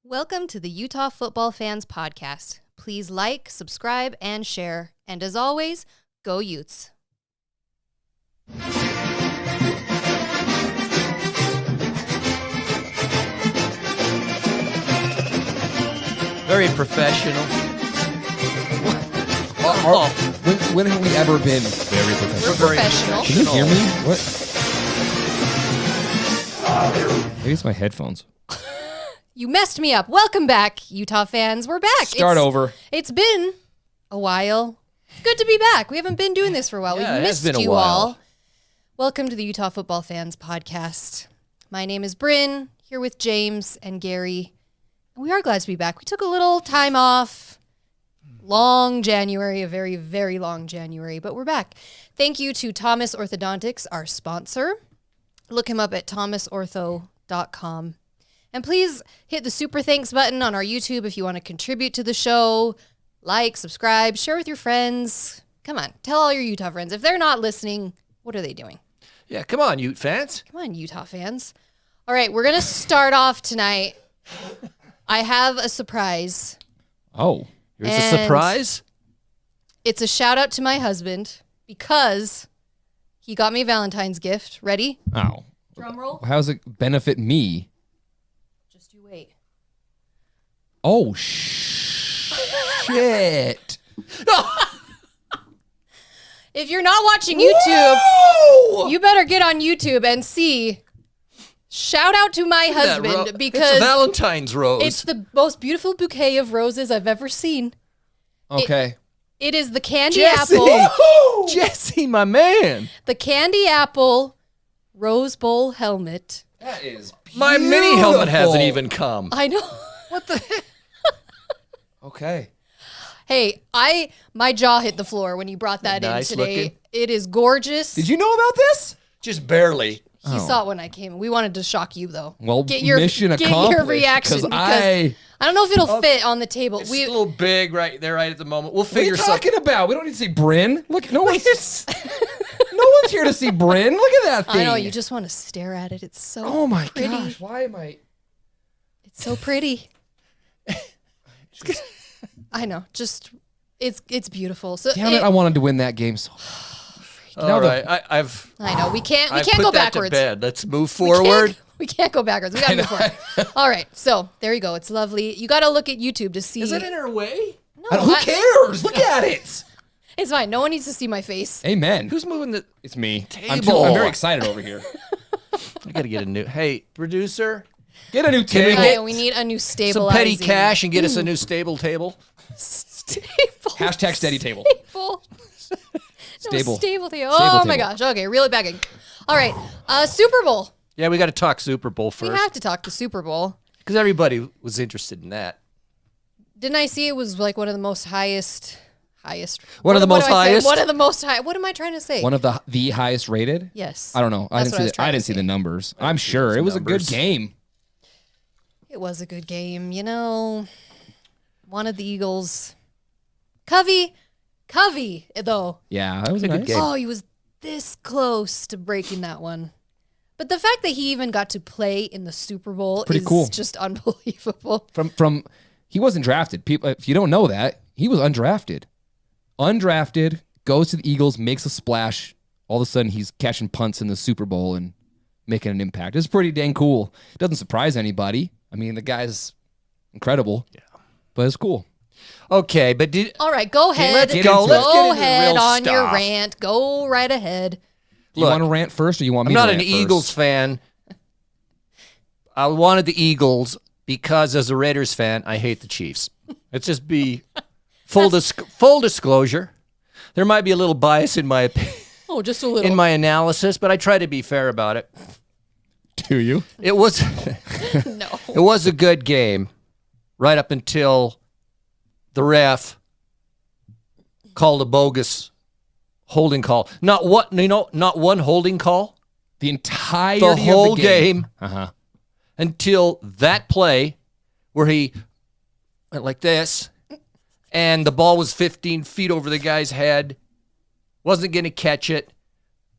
Welcome to the Utah Football Fans Podcast. Please like, subscribe, and share. And as always, go Utes. Very professional. When have we ever been very professional? We're professional. Can you hear me? What? Maybe it's my headphones. You messed me up. Welcome back, Utah fans. We're back. Start over. It's been a while. It's good to be back. We haven't been doing this for a while. Yeah, We've it has missed been a you while. all. Welcome to the Utah Football Fans Podcast. My name is Bryn, here with James and Gary. And we are glad to be back. We took a little time off. Long January, a very, very long January, but we're back. Thank you to Thomas Orthodontics, our sponsor. Look him up at thomasortho.com. And please hit the super thanks button on our YouTube if you want to contribute to the show. Like, subscribe, share with your friends. Come on, tell all your Utah friends. If they're not listening, what are they doing? Yeah, come on, Ute fans. Come on, Utah fans. All right, we're going to start off tonight. I have a surprise. Oh. Here's a And surprise. It's a shout out to my husband because he got me a Valentine's gift. Ready? Oh. Drum roll. How does it benefit me? Just you wait. Oh, shit. If you're not watching YouTube, you better get on YouTube and see. Shout out to my husband it's because a Valentine's rose. it's the most beautiful bouquet of roses I've ever seen. Okay. It is the candy Jesse. apple. Jesse, my man. The candy apple Rose Bowl helmet. That is My mini helmet hasn't even come. I know. What the heck? Okay. Hey, my jaw hit the floor when you brought that Nice in today. looking. It is gorgeous. Did you know about this? Just barely. He saw it when I came. We wanted to shock you though. Well, get your mission get accomplished. your reaction because I don't know if it'll fit on the table. It's a little big right there, right at the moment. We'll What are figure you something. talking about? We don't need to see Bryn. Look, no one's here to see Bryn. Look at that thing. I know you just want to stare at it. It's so Oh my pretty. gosh. Why am I? It's so pretty. I know. Just it's beautiful. So Damn it! I wanted to win that game so. All right, I've I know. We can't I've go put that backwards. to bed. Let's move We can't- forward. We can't go backwards. We gotta move forward. All right. So there you go. It's lovely. You gotta look at YouTube to see. Is it in her way? No, Who cares? Look at it. It's fine. No one needs to see my face. Amen. Who's moving the? It's me. Table. I'm very excited over here. I gotta get a new. Hey, producer, Get a new we table. get We need a new some stabilizing. petty cash and get us a new stable table. Stable. Hashtag steady table. Stable. Stable. No, stable table. Stable Oh my table. gosh. Okay, reel it back in. All right. Super Bowl. Yeah, we got to talk Super Bowl We first have to talk to Super Bowl. because everybody was interested in that. Didn't I see it was like one of the most highest? One of the most highest? One of the most high. What am I trying to say? One of the highest rated. Yes. I don't know. I That's didn't what see. was I trying didn't to see say. the numbers. I'm sure it was a good numbers. game. It was a good game. You know, wanted the Eagles. Covey, though. Yeah, that was a good nice. game. Oh, he was this close to breaking that one. But the fact that he even got to play in the Super Bowl Pretty is cool. just unbelievable. From he wasn't drafted. People, if you don't know that, he was undrafted. Undrafted, goes to the Eagles, makes a splash. All of a sudden, he's catching punts in the Super Bowl and making an impact. It's pretty dang cool. Doesn't surprise anybody. I mean, the guy's incredible. Yeah, but it's cool. Okay, but did All right, go ahead. let's Get go. into Let's it. get Go into the ahead real on your stuff. rant. Go right ahead. Do you Look, want to rant first, or you want me I'm to not rant an first? Eagles fan. I wanted the Eagles because, as a Raiders fan, I hate the Chiefs. Let's just be full disclosure. There might be a little bias in my Oh, just a little. in my analysis, but I try to be fair about it. Do you? It was no. it was a good game, right up until the ref called a bogus holding call. Not one holding call. The entire The whole game Uh-huh. until that play where he went like this and the ball was 15 feet over the guy's head, wasn't going to catch it.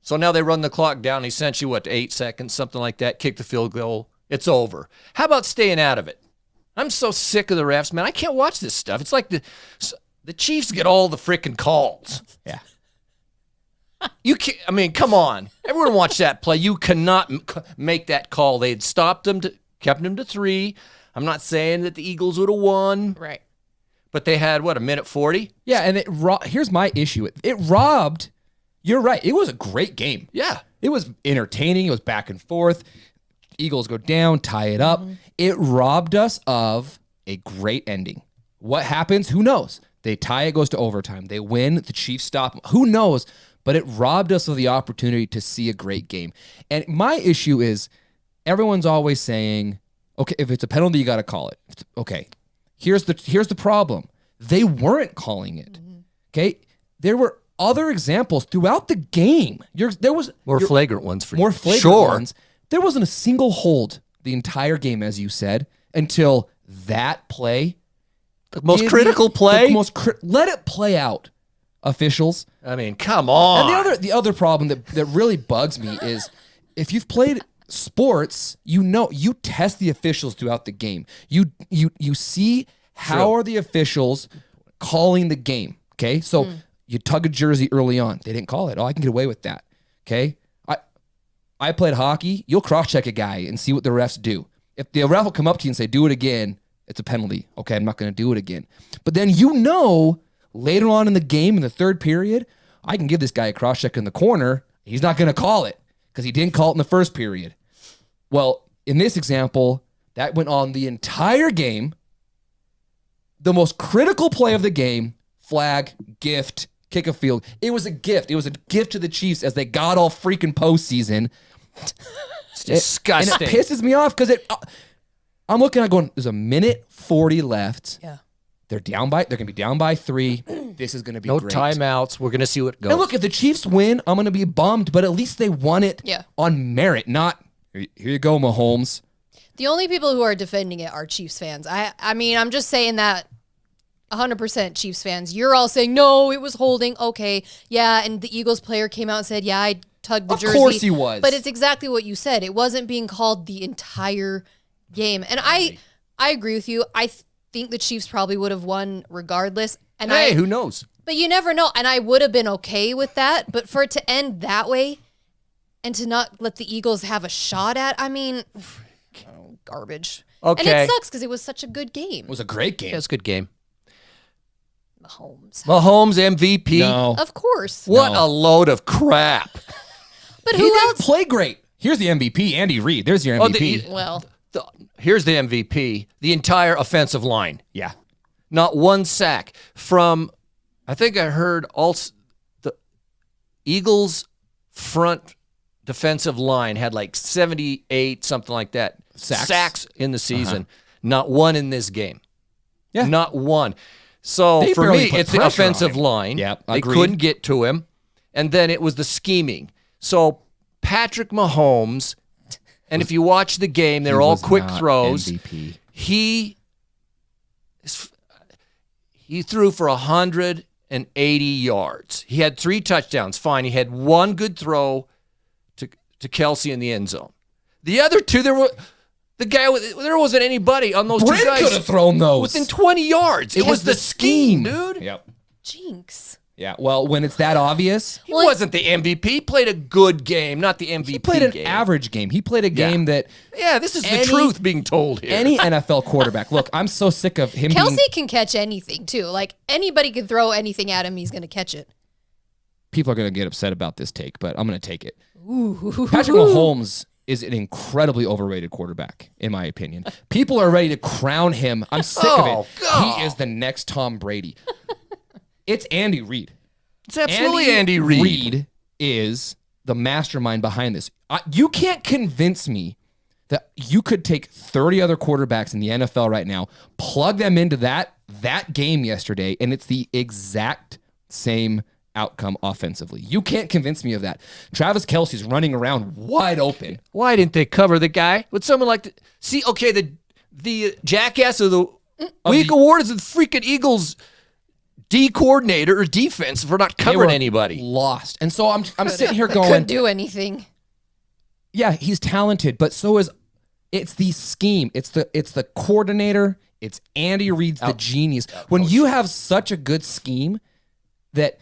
So now they run the clock down essentially, 8 seconds, something like that, kick the field goal. It's over. How about staying out of it? I'm so sick of the refs, man. I can't watch this stuff. It's like the Chiefs get all the freaking calls. Yeah. You can't, I mean, come on. Everyone watch that play. You cannot make that call. They had stopped them, kept them to 3. I'm not saying that the Eagles would have won. Right. But they had, what, a minute 40? Yeah, and here's my issue. It robbed. You're right. It was a great game. Yeah. It was entertaining. It was back and forth. Eagles go down, tie it up. It robbed us of a great ending. What happens? Who knows? They tie, it goes to overtime. They win, the Chiefs stop them. Who knows? But it robbed us of the opportunity to see a great game. And my issue is everyone's always saying, okay, if it's a penalty, you got to call it. Okay, here's the problem. They weren't calling it. Okay, there were other examples throughout the game. There was more flagrant ones for more flagrant ones. There wasn't a single hold the entire game, as you said, until that play. The most critical play? Let it play out, officials. I mean, come on. And the other problem that really bugs me is if you've played sports, you test the officials throughout the game. You see how are the officials calling the game, okay? So you tug a jersey early on. They didn't call it. Oh, I can get away with that, okay? I played hockey. You'll cross-check a guy and see what the refs do. If the ref will come up to you and say, do it again, it's a penalty. Okay, I'm not going to do it again. But then later on in the game, in the third period, I can give this guy a cross-check in the corner. He's not going to call it because he didn't call it in the first period. Well, in this example, that went on the entire game. The most critical play of the game, flag, gift, kick a field. It was a gift. It was a gift to the Chiefs as they got all freaking postseason. It's disgusting. And it pisses me off because I'm looking at it going, there's a minute 40 left. Yeah. They're going to be down by 3. This is going to be no great. timeouts. We're going to see what goes. And look, if the Chiefs win, I'm going to be bummed, but at least they won it on merit, not, here you go, Mahomes. The only people who are defending it are Chiefs fans. I mean, I'm just saying that 100% Chiefs fans. You're all saying, no, it was holding. Okay, yeah, and the Eagles player came out and said, yeah, I tugged the jersey. Of course he was. But it's exactly what you said. It wasn't being called the entire game. And I agree with you. I think the Chiefs probably would have won regardless. And hey, who knows? But you never know. And I would have been okay with that. But for it to end that way and to not let the Eagles have a shot at, I mean, garbage. Okay. And it sucks because it was such a good game. It was a great game. Yeah, it was a good game. Mahomes MVP? No. Of course. What No. a load of crap. But He who didn't else? play great. Here's the MVP, Andy Reid. There's your MVP. Well, Here's the MVP. The entire offensive line. Yeah. Not one sack from, I think I heard also the Eagles front defensive line had like 78, something like that. Sacks in the season. Not one in this game. Yeah. Not one. So They for barely me, put it's the pressure on offensive him. line. Yep, they agreed. couldn't get to him. And then it was the scheming. So Patrick Mahomes, and if you watch the game, they're all quick throws. MVP. He threw for 180 yards. He had 3 touchdowns. Fine. He had 1 good throw to Kelsey in the end zone. The other 2, there wasn't anybody on those 2 Brent guys. could have thrown those. Within 20 yards. It was the scheme, dude. Yep. jinx. Yeah. Well, when it's that obvious, He wasn't the MVP. He played a good game, not the MVP he played an game. average game. He played a game that Yeah, this is the truth being told here. any NFL quarterback. Look, I'm so sick of him. Kelsey being, can catch anything too. Like anybody can throw anything at him, he's going to catch it. people are going to get upset about this take, but I'm going to take it. Ooh. Patrick Mahomes is an incredibly overrated quarterback, in my opinion. People are ready to crown him. I'm sick of Oh, it. God. He is the next Tom Brady. It's Andy Reid. It's absolutely Andy Reid. Reid is the mastermind behind this. You can't convince me that you could take 30 other quarterbacks in the NFL right now, plug them into that game yesterday, and it's the exact same outcome offensively. You can't convince me of that. Travis Kelce's running around wide open. Why didn't they cover the guy? Would someone like to see? Okay, the jackass of the week award is the freaking Eagles D coordinator or defense for not They covering were anybody. Lost. And so I'm sitting here going, Couldn't do anything. yeah, he's talented, but so is it's the scheme. It's the coordinator. It's Andy Reid's the genius. When you have such a good scheme that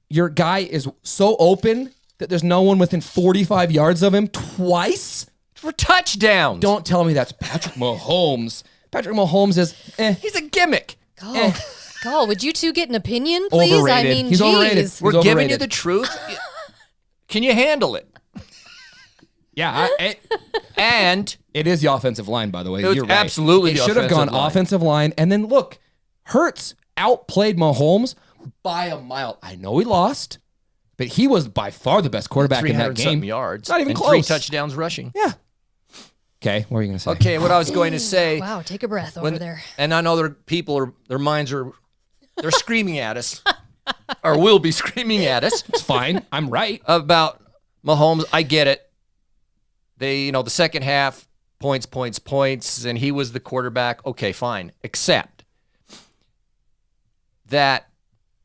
your guy is so open that there's no one within 45 yards of him twice for touchdowns. Don't tell me that's Patrick Mahomes. Patrick Mahomes is He's a gimmick. God, would you two get an opinion, please? Overrated. I mean, He's overrated. We're giving you the truth. Can you handle it? Yeah, and it is the offensive line, by the way. You're right. Absolutely, it should have gone offensive line. And then look, Hurts outplayed Mahomes by a mile. I know he lost, but he was by far the best quarterback in that game. Yards, not even and close. 3 touchdowns rushing. Yeah. Okay, what were you going to say? Okay, what I was going to say. Wow, take a breath over there. And I know their minds are, they're screaming at us, or will be screaming at us. It's fine. I'm right about Mahomes. I get it. They, the second half, points, and he was the quarterback. Okay, fine. Except that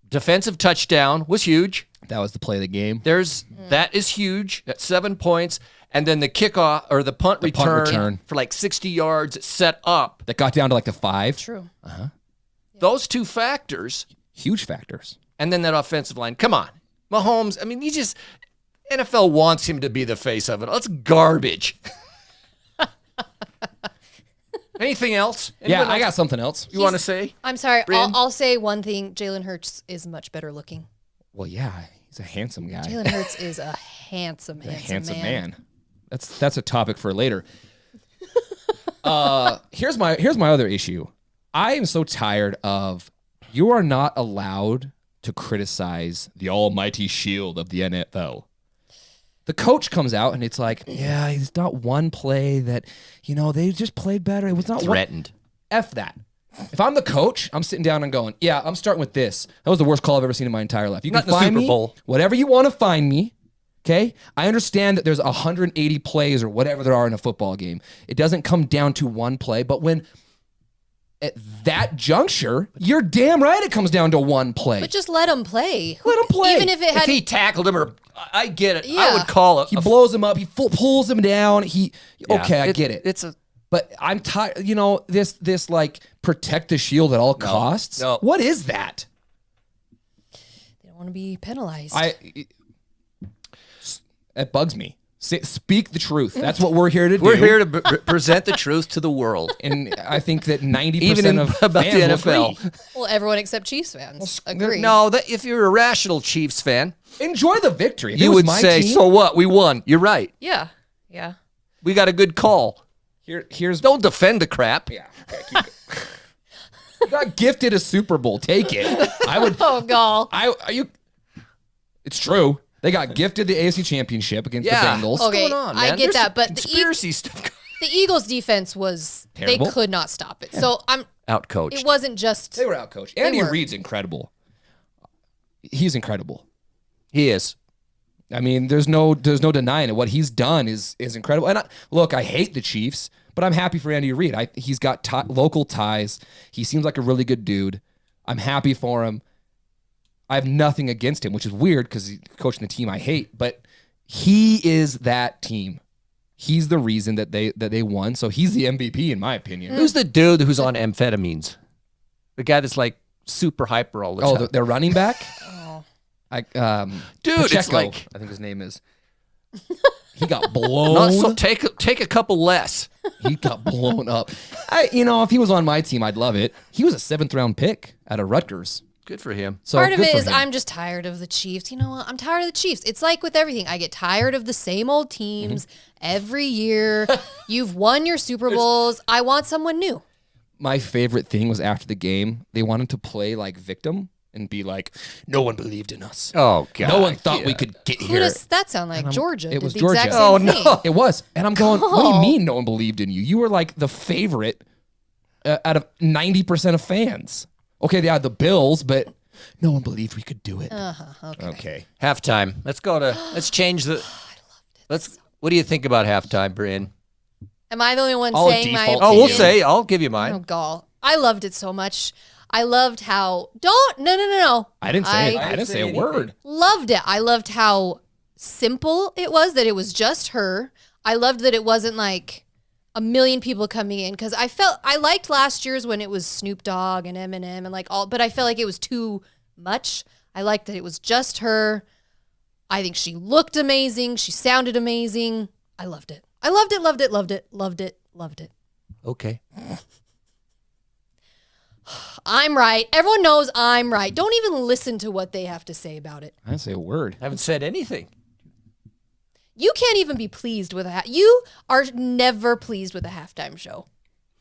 defensive touchdown was huge. That was the play of the game. That is huge. That's 7 points. And then the kickoff or the punt return for like 60 yards set up. That got down to like the 5. True. Uh-huh. Those 2 factors. Huge factors. And then that offensive line. Come on. Mahomes, I mean, NFL wants him to be the face of it. That's garbage. Anything else? Anyone else? I got something else. You want to say? I'm sorry. I'll say one thing. Jalen Hurts is much better looking. Well, yeah. He's a handsome guy. Jalen Hurts is a handsome man. That's a topic for later. Here's my other issue. I am so tired of you are not allowed to criticize the almighty shield of the NFL. The coach comes out and it's like, yeah, it's not one play that, they just played better. It was not threatened. F that. If I'm the coach, I'm sitting down and going, yeah, I'm starting with this. That was the worst call I've ever seen in my entire life. You can find me, whatever you want to find me. Okay? I understand that there's 180 plays or whatever there are in a football game. It doesn't come down to one play, but when at that juncture, you're damn right it comes down to one play. But just let him play. Let him play. Even if he tackled him, or I get it. Yeah. I would call it. He blows him up. He pulls him down. I get it. But I'm tired. This like protect the shield at all costs. No. What is that? They don't want to be penalized. It bugs me. Speak the truth. That's what we're here to do. We're here to present the truth to the world. And I think that 90% of about fans the NFL. Will agree. Well, everyone except Chiefs fans agree. No, if you're a rational Chiefs fan, enjoy the victory. You would say, team, so what? We won. You're right. Yeah. We got a good call. Here's Don't defend the crap. Yeah. Okay, keep it. You got gifted a Super Bowl. Take it. I would. Oh, God. It's true. They got gifted the AFC Championship against the Bengals. Okay, what's going on, man? I get that, but conspiracy stuff. The Eagles' defense was terrible. They could not stop it. So I'm outcoached. It wasn't just they were outcoached. Andy Reid's incredible. He's incredible. He is. I mean, there's no denying it. What he's done is incredible. And I hate the Chiefs, but I'm happy for Andy Reid. He's got local ties. He seems like a really good dude. I'm happy for him. I have nothing against him, which is weird because he's coaching the team I hate, but he is that team. He's the reason that they won, so he's the MVP in my opinion. Who's the dude who's on amphetamines? The guy that's like super hyper all the time. Oh, their running back? Dude, Pacheco, it's like I think his name is. He got blown. Take a couple less. He got blown up. If he was on my team, I'd love it. He was a 7th round pick out of Rutgers. Good for him. So part of it is I'm just tired of the Chiefs. You know what? I'm tired of the Chiefs. It's like with everything. I get tired of the same old teams every year. You've won your Super Bowls. I want someone new. My favorite thing was after the game, they wanted to play like victim and be like, no one believed in us. Oh, God. No one thought we could get here. Who does that sound like? Georgia. It was did the Georgia. Exact same thing. It was. And I'm going, what do you mean no one believed in you? You were like the favorite out of 90% of fans. Okay, they had the Bills, but no one believed we could do it. Okay. Halftime. Let's change the. What do you think about halftime, Bryn? Am I the only one saying my opinion? I'll give you mine. Oh, God. I loved it so much. I loved how, no. I didn't say it. I didn't say a word. Loved it. I loved how simple it was, that it was just her. I loved that it wasn't like a million people coming in because I liked last year's when it was Snoop Dogg and Eminem and like all, but I felt like it was too much. I liked that it was just her. I think she looked amazing. She sounded amazing. I loved it. I loved it, loved it, loved it, loved it, loved it. Okay. I'm right. Everyone knows I'm right. Don't even listen to what they have to say about it. I didn't say a word. I haven't said anything. You can't even be pleased with you are never pleased with a halftime show.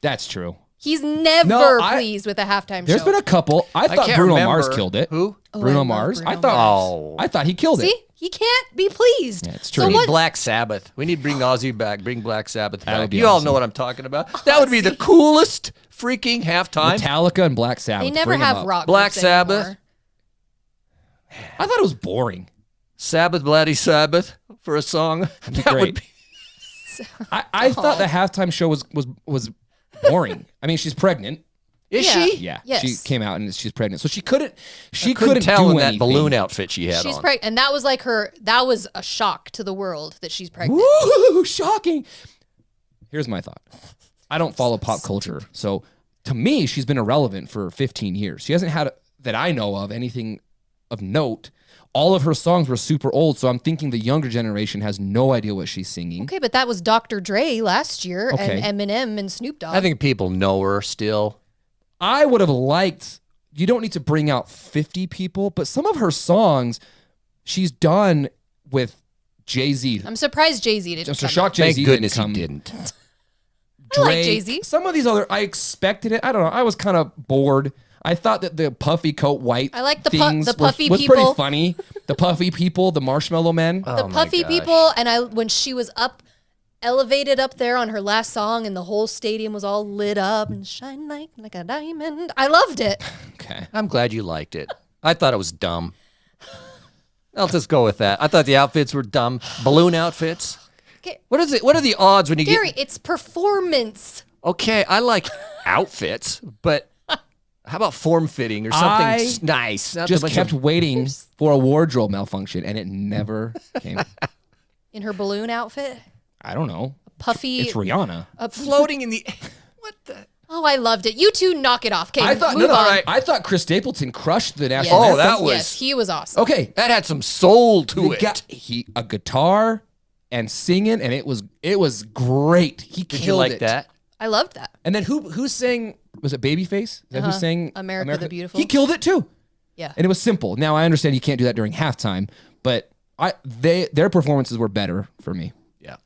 That's true. He's never pleased with a halftime There's show. been a couple. I thought can't Bruno remember. Mars killed it. Who? Bruno I Mars. love Bruno I thought he killed See? it. He can't be pleased. Yeah, it's true. So We need what? Black Sabbath. We need to bring Ozzy back. Bring Black Sabbath That would back. be You all awesome. know what I'm talking about. That would be the coolest freaking halftime. Metallica and Black Sabbath. They never Bring 'em have up. rock Black groups Sabbath. anymore. I thought it was boring. Sabbath, Bloody Sabbath for a song. That would great. be. I thought the halftime show was boring. I mean, she's pregnant. Is Yeah. she? Yeah, Yes. she came out and she's pregnant, so she couldn't Couldn't tell do in that anything. balloon outfit she had She's on. pregnant, and that was like that was a shock to the world that she's pregnant. Woo! Shocking. Here's my thought. I don't follow pop culture, so to me, she's been irrelevant for 15 years. She hasn't had, that I know of, anything of note. All of her songs were super old, so I'm thinking the younger generation has no idea what she's singing. Okay, but that was Dr. Dre last year Okay. and Eminem and Snoop Dogg. I think people know her still. I would have liked, you don't need to bring out 50 people, but some of her songs she's done with Jay-Z. I'm surprised Jay-Z didn't Just come a shock out. Jay-Z Thank goodness didn't come. he didn't. I like Drake, Jay-Z. Some of these other, I expected it. I don't know. I was kind of bored. I thought that the puffy coat white I like the things puffy was people. pretty funny. The puffy people, the marshmallow men. The Oh my puffy gosh. people, and when she was elevated up there on her last song, and the whole stadium was all lit up and shine like a diamond. I loved it. Okay. I'm glad you liked it. I thought it was dumb. I'll just go with that. I thought the outfits were dumb. Balloon outfits. Okay, What is it? What are the odds when you Gary, get? it's performance. Okay, I like outfits, but how about form fitting or something I nice? Not a Just bunch kept of- waiting for a wardrobe malfunction, and it never came. In her balloon outfit, I don't know. puffy. It's Rihanna. floating in the. What the? Oh, I loved it. You two knock it off. Okay, I thought move on. right. I thought Chris Stapleton crushed the Yes. national Oh, anthem. that was- Yes, he was awesome. Okay. That had some soul to The it. guy- a guitar and singing, and it was great. He Did killed you like it. that? I loved that. And then who sang? Was it Babyface? Is that who sang America the Beautiful. He killed it too. Yeah. And it was simple. Now I understand you can't do that during halftime, but their performances were better for me. Yeah.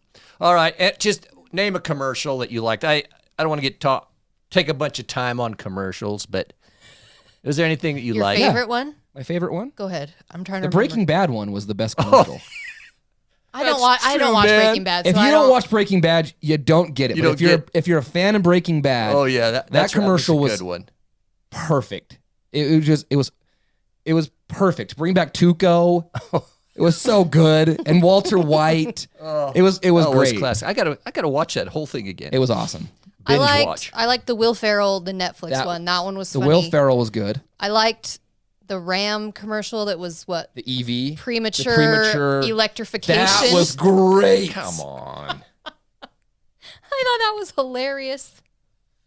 All right. Just name a commercial that you liked. I don't want to take a bunch of time on commercials, but is there anything that you Your like? favorite one? My favorite one? Go ahead. I'm trying to The remember. Breaking Bad one was the best commercial. I don't That's watch. I don't true, watch man. Breaking Bad. So If you I don't watch Breaking Bad, you don't get it. You But don't if you're a fan of Breaking Bad, Oh yeah, that commercial was a was good one. perfect. It was perfect. Bring back Tuco. It was so good. And Walter White. It was Oh, it was great. classic. I gotta watch that whole thing again. It was awesome. Binge I watch. liked the Will Ferrell, the Netflix That- one. That one was The funny. Will Ferrell was good. I liked the Ram commercial that was what The EV. premature, The premature electrification. That was great. Come on. I thought that was hilarious.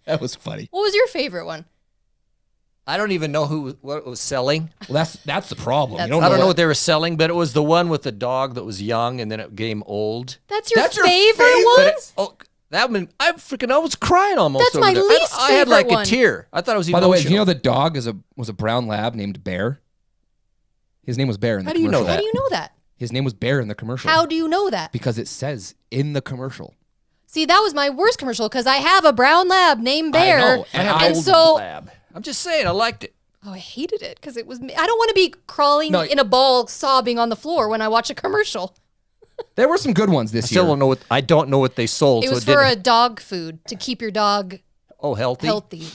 That was funny. What was your favorite one? I don't even know what was selling. Well, that's the problem. That's- You don't I don't know what what they were selling, but it was the one with the dog that was young and then it became old. That's your That's your favorite favorite? one? But that one, I was crying almost. That's over my there. least I had like favorite one. a tear. I thought it was By emotional. the way, do you know the dog was a brown lab named Bear? His name was Bear in the How do you know commercial. How that? do you know that? His name was Bear in the commercial. How do you know that? Because it says in the commercial. See, that was my worst commercial because I have a brown lab named Bear. know, I have and an old so lab. I'm just saying, I liked it. I hated it because it was. I don't want to be crawling No. in a ball, sobbing on the floor when I watch a commercial. There were some good ones this Still year. don't know what I don't know what they sold. It so was it for didn't, a dog food to keep your dog healthy. healthy.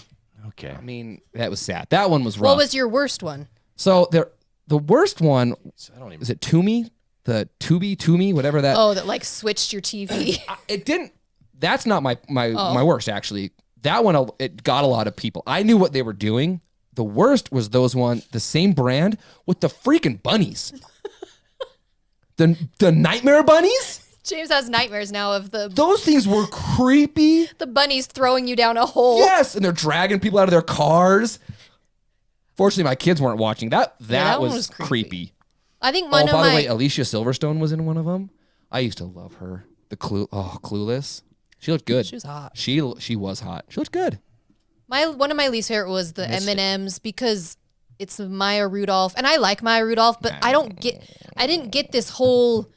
Okay. I mean, that was sad. That one was rough. What was your worst one? So the worst one, I don't even. is it Toomey? The Toomey, whatever that. Oh, that like switched your TV. It didn't. That's not my worst actually. That one it got a lot of people. I knew what they were doing. The worst was the same brand with the freaking bunnies. the nightmare bunnies. James has nightmares now of Those things were creepy. the bunnies throwing you down a hole. Yes, and they're dragging people out of their cars. Fortunately, my kids weren't watching. That that one was was creepy. I think By the way, Alicia Silverstone was in one of them. I used to love her. Clueless. She looked good. She was hot. She was hot. She looked good. One of my least favorite was the M&Ms because it's Maya Rudolph, and I like Maya Rudolph, but I didn't get this whole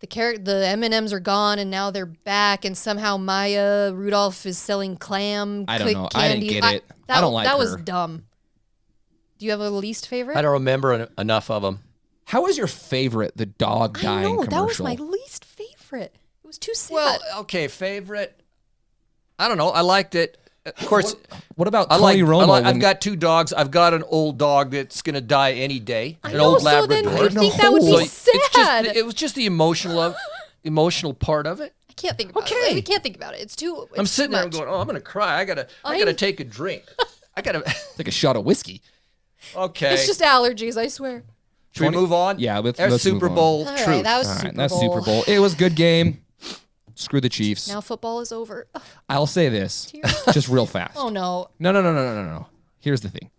the M&Ms are gone and now they're back, and somehow Maya Rudolph is selling clam. I don't know. Candy. I didn't get it. I don't like her. That was dumb. Do you have a least favorite? I don't remember enough of them. How was your favorite? The dog dying I know, commercial. that was my least favorite. It was too sad. Well, okay, favorite. I don't know. I liked it. Of course. What about I Tony Romo? I've got 2 dogs. I've got an old dog that's going to die any day. I An know, old so Labrador. then you think that would be sad. It was just the emotional part of it. I can't think about it. Okay. I can't think about it. It's too. I'm It's sitting too there much. going, "Oh, I'm going to cry. I gotta take a drink. I gotta." Like a shot of whiskey. Okay. It's just allergies. I swear. Should we move on? Yeah, There's let's move Super on. Bowl All truth. right, that was All right, Super that's Bowl. Super Bowl. It was a good game. Screw the Chiefs. Now football is over. Ugh, I'll say this, tears. just real fast. Oh no. No. Here's the thing.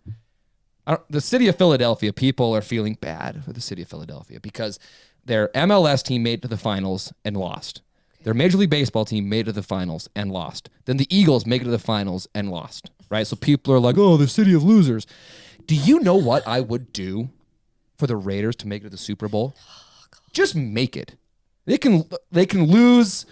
The city of Philadelphia, people are feeling bad for the city of Philadelphia because their MLS team made it to the finals and lost. Their Major League Baseball team made it to the finals and lost. Then the Eagles make it to the finals and lost, right? So people are like, oh, the city of losers. Do you know what I would do for the Raiders to make it to the Super Bowl? Just make it. They can lose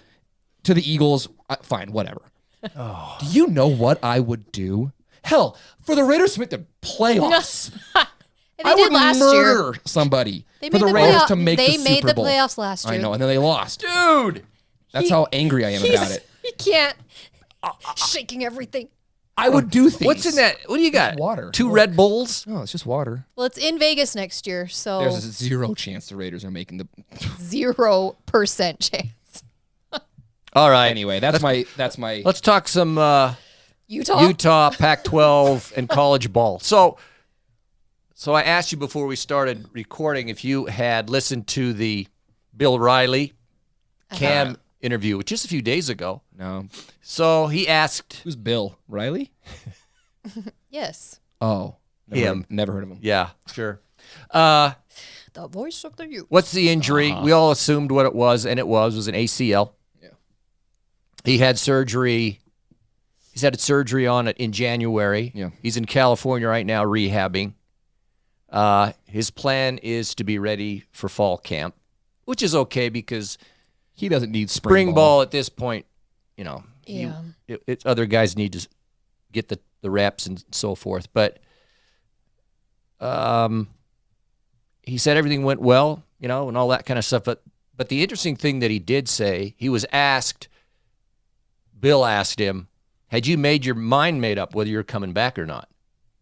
to the Eagles. Fine, whatever. Do you know what I would do? Hell, for the Raiders to make the playoffs. And they I did would last murder year. somebody They for made the the Raiders playoff- to make they the made Super the Bowl. playoffs last I year. know, and then they lost. Dude. That's how angry I am about it. He can't. Shaking everything. I would do things. What's in that? What do you got? Water. 2 Red Bulls? No, it's just water. Well, it's in Vegas next year, so There's a 0 chance the Raiders are making the. 0% chance. All right. Anyway, that's my. Let's talk some Utah. Utah, Pac-12, and college ball. So I asked you before we started recording if you had listened to the Bill Riley Cam interview just a few days ago. No. So he asked Who's Bill Riley? Yes. Oh, him. Never heard of him. Yeah, sure. The voice of the youth. What's the injury? We all assumed what it was, and it was an ACL. Yeah. He had surgery. He's had surgery on it in January. Yeah. He's in California right now rehabbing. His plan is to be ready for fall camp, which is okay because He doesn't need spring ball at this point, Yeah. it's other guys need to get the reps and so forth. But he said everything went well, and all that kind of stuff. But the interesting thing that he did say, Bill asked him, had you made your mind made up whether you're coming back or not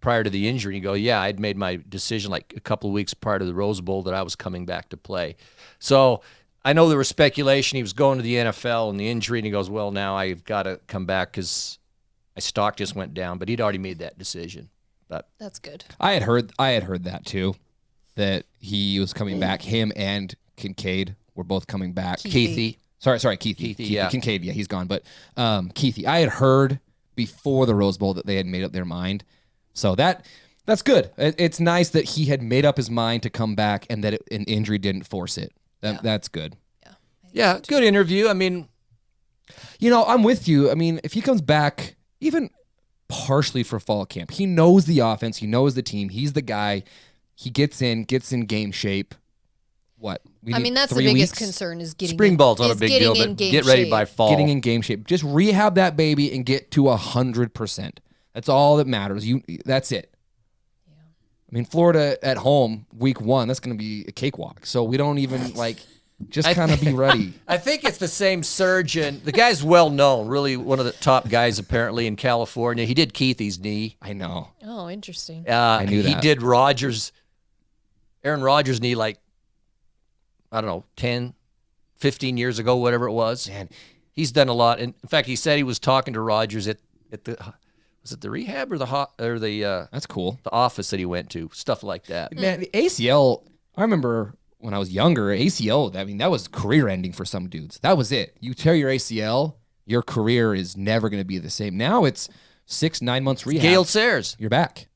prior to the injury? And you go, yeah, I'd made my decision like a couple of weeks prior to the Rose Bowl that I was coming back to play. So I know there was speculation he was going to the NFL and the injury, and he goes, well, now I've got to come back because my stock just went down. But he'd already made that decision. But That's good. I had heard that too, that he was coming back. Him and Kincaid were both coming back. Keithy. Sorry, Keithy. Keithy, yeah. Kincaid, yeah, he's gone. But Keithy, I had heard before the Rose Bowl that they had made up their mind. So that's good. It's nice that he had made up his mind to come back and that an injury didn't force it. That's good. Yeah, good interview. I mean, I'm with you. I mean, if he comes back, even partially for fall camp, he knows the offense. He knows the team. He's the guy. He gets in game shape. What? I mean, that's the 3 biggest weeks? concern is getting spring ball's not a is big getting deal, in but game get ready shape. by fall. Getting in game shape. Just rehab that baby and get to 100%. That's all that matters. That's it. I mean, Florida at home, week 1, that's going to be a cakewalk. So we don't even just kind of be ready. I think it's the same surgeon. The guy's well known, really one of the top guys apparently in California. He did Keithy's knee. I know. Oh, interesting. I knew He that. did Aaron Rodgers' knee like, I don't know, 10, 15 years ago, whatever it was. Man, He's done a lot. And in fact, he said he was talking to Rodgers at the, was it the rehab or the that's cool. office that he went to, stuff like that. Man, the ACL, I remember when I was younger, ACL, I mean, that was career ending for some dudes. That was it. You tear your ACL, your career is never going to be the same. Now it's 6-9 months rehab. Gale Sayers. You're back.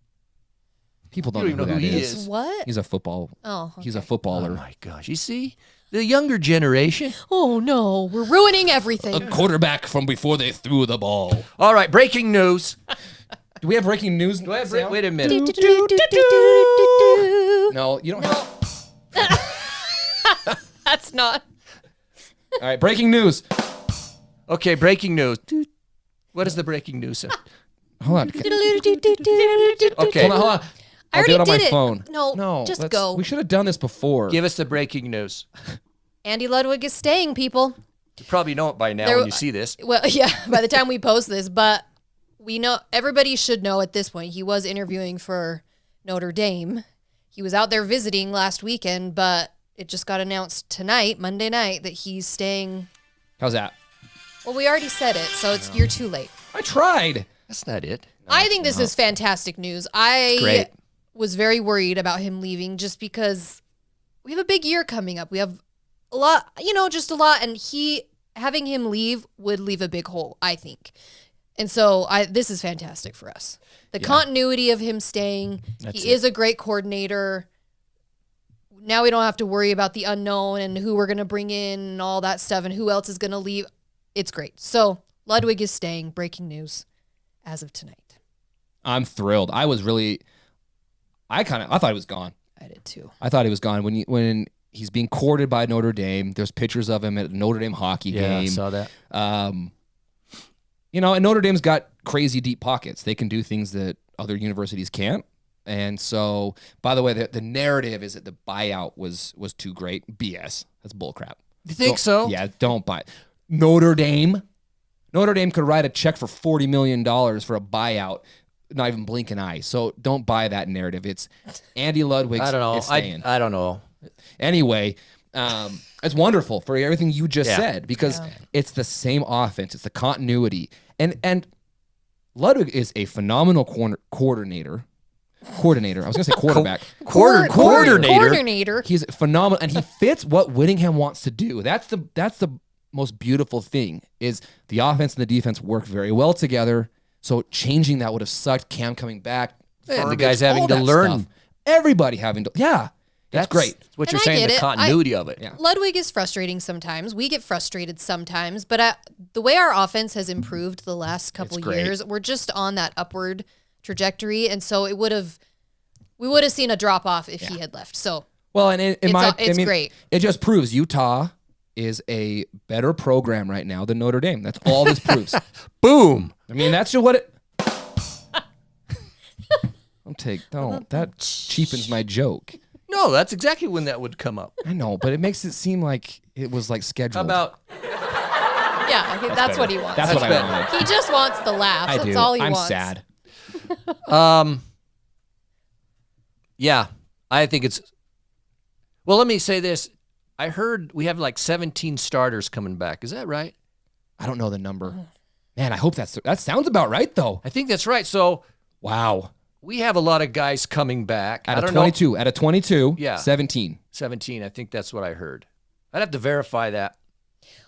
People don't You know don't who even that know who he is. is. What? He's a football. Oh, He's a okay. Oh footballer. my gosh! You see, the younger generation. Oh no, we're ruining everything. A quarterback from before they threw the ball. All right, breaking news. Do we have breaking news? Do I have Sam? wait a minute. No, you don't have. That's not. All right, breaking news. Okay, breaking news. What is the breaking news? Hold on. Okay. Hold on. I I'll do already it on my did it. phone. No, just go. We should have done this before. Give us the breaking news. Andy Ludwig is staying, people. You probably know it by now There- when you see this. Well, yeah, by the time we post this, but we know everybody should know at this point he was interviewing for Notre Dame. He was out there visiting last weekend, but it just got announced tonight, Monday night, that he's staying. How's that? Well, we already said it, so you're too late. I tried. That's not it. I think this is fantastic news. I great. was very worried about him leaving just because we have a big year coming up. We have a lot, just a lot. And having him leave would leave a big hole, I think. And so this is fantastic for us. The continuity of him staying. He is a great coordinator. Now we don't have to worry about the unknown and who we're going to bring in and all that stuff and who else is going to leave. It's great. So Ludwig is staying. Breaking news as of tonight. I'm thrilled. I thought he was gone. I did too. I thought he was gone when he's being courted by Notre Dame. There's pictures of him at a Notre Dame hockey game. I saw that. And Notre Dame's got crazy deep pockets. They can do things that other universities can't. And so, by the way, the narrative is that the buyout was too great. BS. That's bullcrap. You think so? Yeah, don't buy it. Notre Dame could write a check for $40 million for a buyout, not even blink an eye. So don't buy that narrative. It's Andy Ludwig. I don't know. Is staying. I don't know. Anyway, it's wonderful for everything you just said because it's the same offense. It's the continuity. And Ludwig is a phenomenal coordinator. I was going to say quarterback. Coordinator. He's phenomenal, and he fits what Whittingham wants to do. That's the most beautiful thing is the offense and the defense work very well together. So changing that would have sucked. Cam coming back. And the guys having all to that learn. stuff. Everybody having to. Yeah. That's great. What And you're I saying, get the it. continuity of it. Yeah. Ludwig is frustrating sometimes. We get frustrated sometimes, but the way our offense has improved the last couple It's great. years, we're just on that upward trajectory, and so we would have seen a drop off if he had left. So Well, and it's great. It just proves Utah is a better program right now than Notre Dame. That's all this proves. Boom. I mean, that's just what it. That cheapens my joke. No, that's exactly when that would come up. I know, but it makes it seem like it was like scheduled. How about yeah, that's what he wants. That's what I better. wanted. He just wants the laughs. I That's do. all he I'm wants. sad. yeah, I think it's. Well, let me say this. I heard we have like 17 starters coming back. Is that right? I don't know the number. Man, I hope that sounds about right though. I think that's right. So Wow. we have a lot of guys coming back. At I a don't 22, at a 22, Yeah. 17. 17. I think that's what I heard. I'd have to verify that.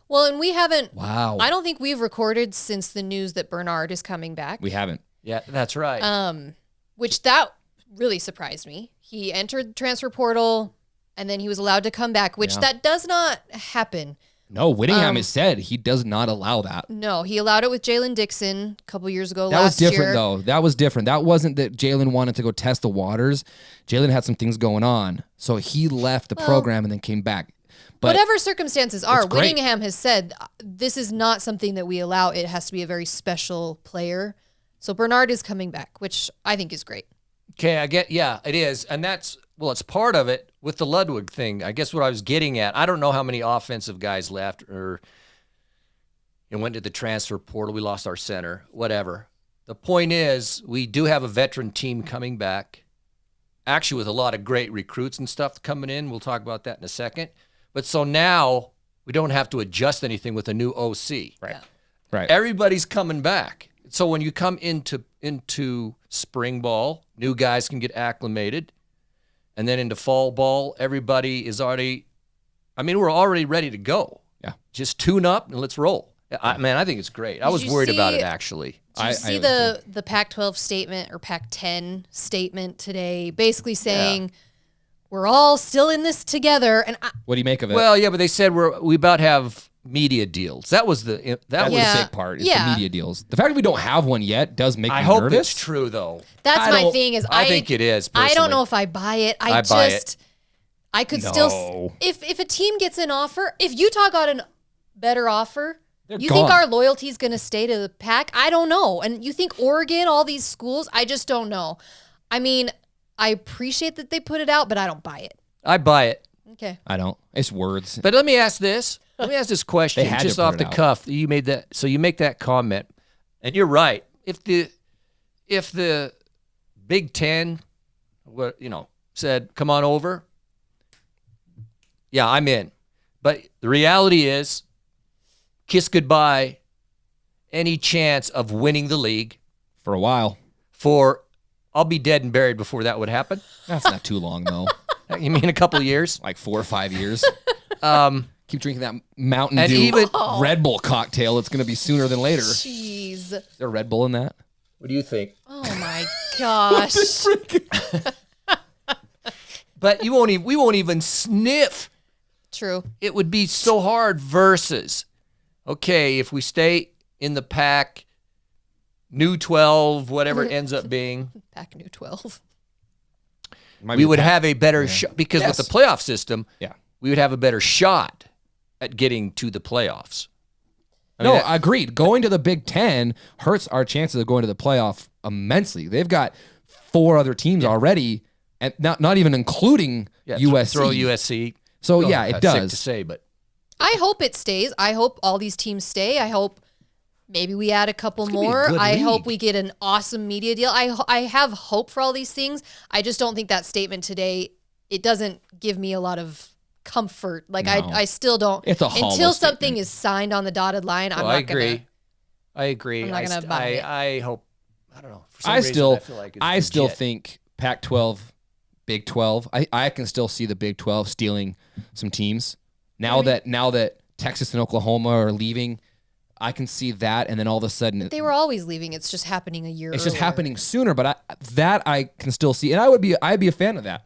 Well, and we haven't. Wow. I don't think we've recorded since the news that Bernard is coming back. We haven't. Yeah, that's right. Which that really surprised me. He entered the transfer portal, and then he was allowed to come back, which that does not happen. No, Whittingham has said he does not allow that. No, he allowed it with Jalen Dixon a couple years ago. That was last different, year. though. That was different. That wasn't that Jalen wanted to go test the waters. Jalen had some things going on, so he left the program and then came back. But Whatever circumstances are, great. Whittingham has said this is not something that we allow. It has to be a very special player. So Bernard is coming back, which I think is great. Okay, I get, yeah, it is. And that's, well, it's part of it with the Ludwig thing. I guess what I was getting at, I don't know how many offensive guys left or went to the transfer portal. We lost our center, whatever. The point is, we do have a veteran team coming back, actually with a lot of great recruits and stuff coming in. We'll talk about that in a second. But so now we don't have to adjust anything with a new OC. right, right. Everybody's coming back. So when you come into spring ball, new guys can get acclimated. and then into fall ball, everybody is already. I mean, we're already ready to go. Yeah. Just tune up and let's roll. I think it's great. I was worried about it actually. Did you see the Pac-12 statement or Pac-10 statement today, basically saying we're all still in this together? And what do you make of it? Well, yeah, but they said we about to have media deals. That was the That's the big part. Is the media deals. The fact that we don't have one yet does make me nervous. I hope it's true though. That's my thing. Is I think it is. Personally. I don't know if I buy it. I buy it. I could still. If a team gets an offer, if Utah got a better offer. You think our loyalty is going to stay to the Pac? I don't know. And you think Oregon, all these schools? I just don't know. I mean, I appreciate that they put it out, but I don't buy it. I buy it. Okay. I don't. It's words. But let me ask this. Let me ask this question just off the cuff. You made that. So you make that comment, and you're right. If the Big Ten, said, "Come on over," yeah, I'm in. But the reality is, kiss goodbye any chance of winning the league for a while. I'll be dead and buried before that would happen. That's not too long, though. You mean a couple of years? Like 4 or 5 years. Keep drinking that Mountain Dew Red Bull cocktail. It's going to be sooner than later. Jeez. Is there Red Bull in that? What do you think? Oh, my gosh. But we won't even sniff. True. It would be so hard versus... Okay, if we stay in the Pac, new 12, whatever it ends up being. Pac new 12. We would have a better shot. Because with the playoff system, we would have a better shot at getting to the playoffs. Agreed. Going to the Big Ten hurts our chances of going to the playoff immensely. They've got 4 other teams already, and not even including USC. Throw USC. So, it does. Sick to say, but. I hope it stays. I hope all these teams stay. I hope maybe we add a couple more. I hope we get an awesome media deal. I have hope for all these things. I just don't think that statement today, it doesn't give me a lot of comfort. Like, I still don't. It's a hollow until statement. Something is signed on the dotted line, I'm not going to. I agree. I'm not going to buy it. I hope. I don't know. For some I reason, still, I feel like it's I still think Pac-12, Big 12. I can still see the Big 12 stealing some teams. Now that Texas and Oklahoma are leaving, I can see that, and then all of a sudden they were always leaving. It's just happening a year. It's earlier. just happening sooner, but I can still see, and I'd be a fan of that.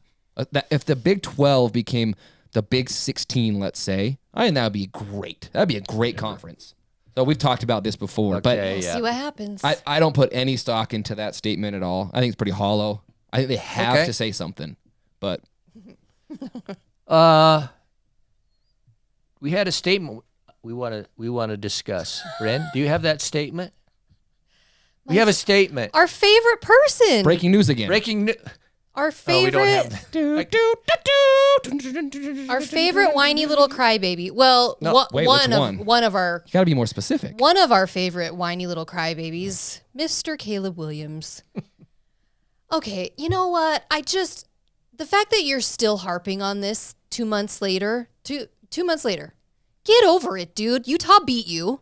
That if the Big 12 became the Big 16, let's say, I think that would be great. That'd be a great conference. So we've talked about this before, but we'll see what happens. I don't put any stock into that statement at all. I think it's pretty hollow. I think they have to say something, but we had a statement we want to discuss. Ren, do you have that statement? We have a statement. Our favorite person. Breaking news again. Our favorite. We don't have. Our favorite whiny little crybaby. Well, one of our. You got to be more specific. One of our favorite whiny little crybabies, Mr. Caleb Williams. Okay, you know what? The fact that you're still harping on this 2 months later, two months later, get over it, dude. Utah beat you.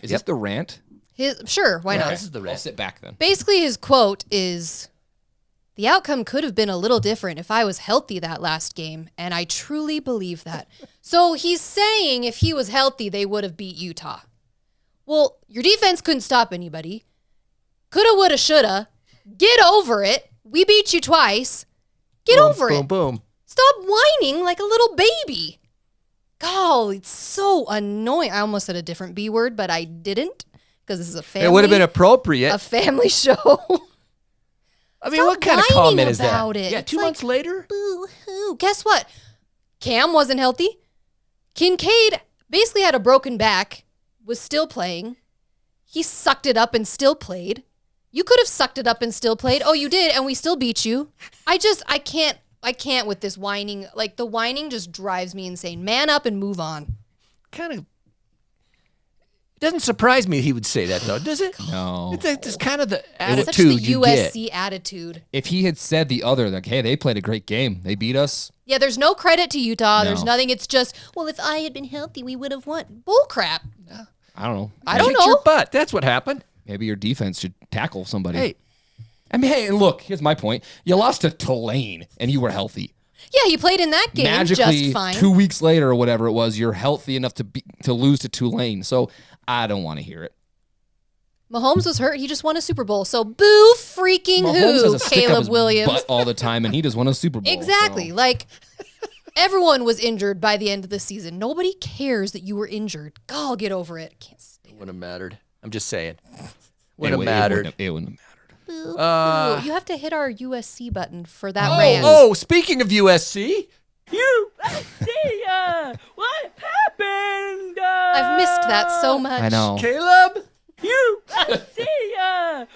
Is this the rant? Sure, why not? This is the rant. I'll sit back then. Basically, his quote is, "The outcome could have been a little different if I was healthy that last game, and I truly believe that." So he's saying if he was healthy, they would have beat Utah. Well, your defense couldn't stop anybody. Coulda, woulda, shoulda. Get over it. We beat you twice. Get over it. Boom, boom. Stop whining like a little baby. God, it's so annoying. I almost said a different B word, but I didn't because this is a family. It would have been appropriate. A family show. I mean, what kind of comment is that? It. Yeah, it's 2 months later? Boo-hoo. Guess what? Cam wasn't healthy. Kincaid basically had a broken back, was still playing. He sucked it up and still played. You could have sucked it up and still played. Oh, you did, and we still beat you. I can't with this whining. Like, the whining just drives me insane. Man up and move on. It doesn't surprise me he would say that, though, does it? No. It's kind of the It's attitude such the you USC get. attitude. If he had said the other, like, hey, they played a great game. They beat us. Yeah, there's no credit to Utah. No. There's nothing. It's just, well, if I had been healthy, we would have won. Bull crap. I don't know. I don't Kicked know. your butt. That's what happened. Maybe your defense should tackle somebody. Hey, I mean, hey, and look, here's my point. You lost to Tulane, and you were healthy. Yeah, he played in that game Magically, just fine. 2 weeks later or whatever it was, you're healthy enough to lose to Tulane. So I don't want to hear it. Mahomes was hurt. He just won a Super Bowl. So boo freaking Mahomes has who, a stick up Caleb his Williams. butt all the time, and he just won a Super Bowl. Exactly. So. Like, everyone was injured by the end of the season. Nobody cares that you were injured. God, get over it. Can't stand Wouldn't have mattered. I'm just saying. It Wouldn't have mattered. It wouldn't have mattered. Boo. You have to hit our USC button for that Oh, rant. Speaking of USC. USC, what happened? I've missed that so much. I know. Caleb, USC,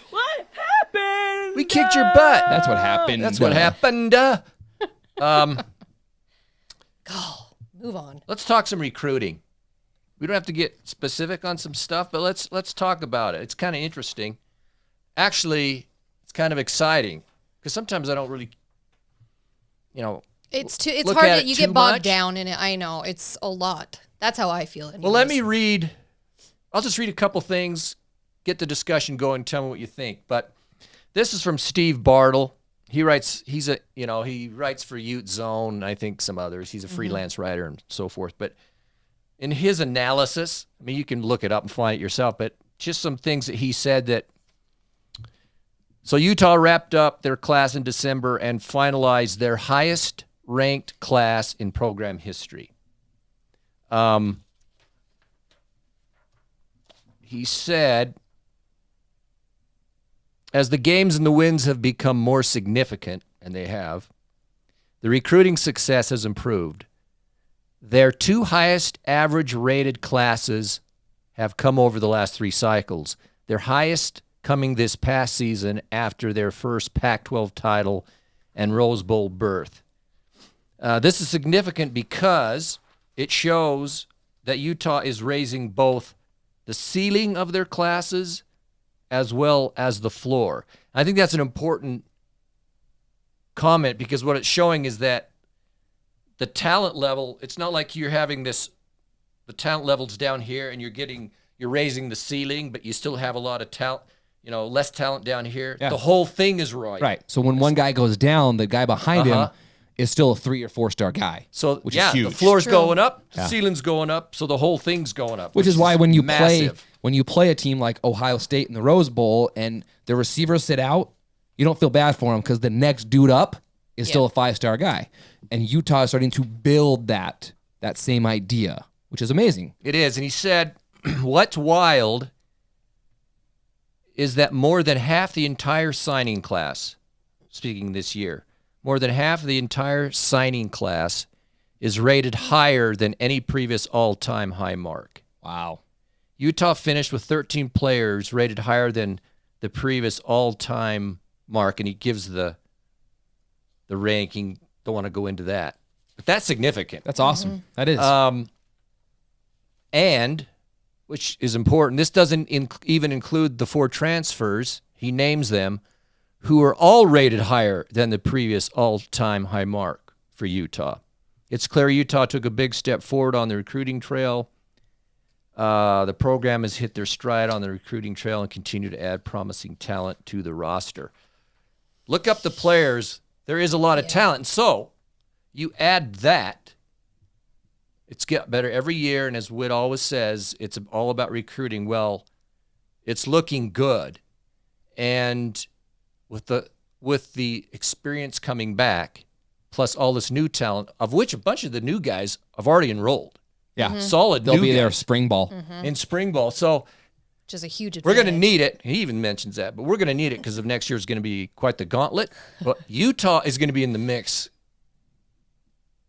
what happened? we kicked your butt. That's what happened. That's what happened. God, move on. Let's talk some recruiting. We don't have to get specific on some stuff, but let's talk about it. It's kind of interesting. Actually, it's kind of exciting because sometimes I don't really, It's look hard at that it you too get bogged much. down in it. I know. It's a lot. That's how I feel. Well, let me read. I'll just read a couple things, get the discussion going, tell me what you think. But this is from Steve Bartle. He writes. He writes for Ute Zone. I think some others. He's a freelance writer and so forth. But in his analysis, I mean, you can look it up and find it yourself. But just some things that he said that. So Utah wrapped up their class in December and finalized their highest ranked class in program history. He said, as the games and the wins have become more significant, and they have, the recruiting success has improved. Their two highest average rated classes have come over the last 3 cycles. Their highest coming this past season after their first Pac-12 title and Rose Bowl berth. This is significant because it shows that Utah is raising both the ceiling of their classes as well as the floor. I think that's an important comment because what it's showing is that the talent level, it's not like you're having the talent level's down here and you're raising the ceiling, but you still have a lot of talent, less talent down here. Yeah. The whole thing is right. Right. So when one guy goes down, the guy behind him is still a 3 or 4 star guy. So which is huge. the floor's True. going up, the Yeah. ceiling's going up, so the whole thing's going up. Which is why when you massive. play a team like Ohio State in the Rose Bowl and the receivers sit out, you don't feel bad for them because the next dude up is still a 5-star guy. And Utah is starting to build that same idea, which is amazing. It is. And he said, what's wild is that more than half the entire signing class, speaking this year, more than half of the entire signing class is rated higher than any previous all-time high mark. Wow. Utah finished with 13 players rated higher than the previous all-time mark, and he gives the ranking. Don't want to go into that. But that's significant. That's awesome. That is. And, which is important, this doesn't even include the 4 transfers, he names them, who are all rated higher than the previous all-time high mark for Utah. It's clear Utah took a big step forward on the recruiting trail. The program has hit their stride on the recruiting trail and continue to add promising talent to the roster. Look up the players. There is a lot of talent. So you add that. It's get better every year, and as Whit always says, it's all about recruiting. Well, it's looking good. And with the experience coming back, plus all this new talent, of which a bunch of the new guys have already enrolled. yeah. Solid They'll new be there guys spring ball. in spring ball. So Which is a huge we're advantage. going to need it. He even mentions that, but we're going to need it because of next year is going to be quite the gauntlet. But Utah is going to be in the mix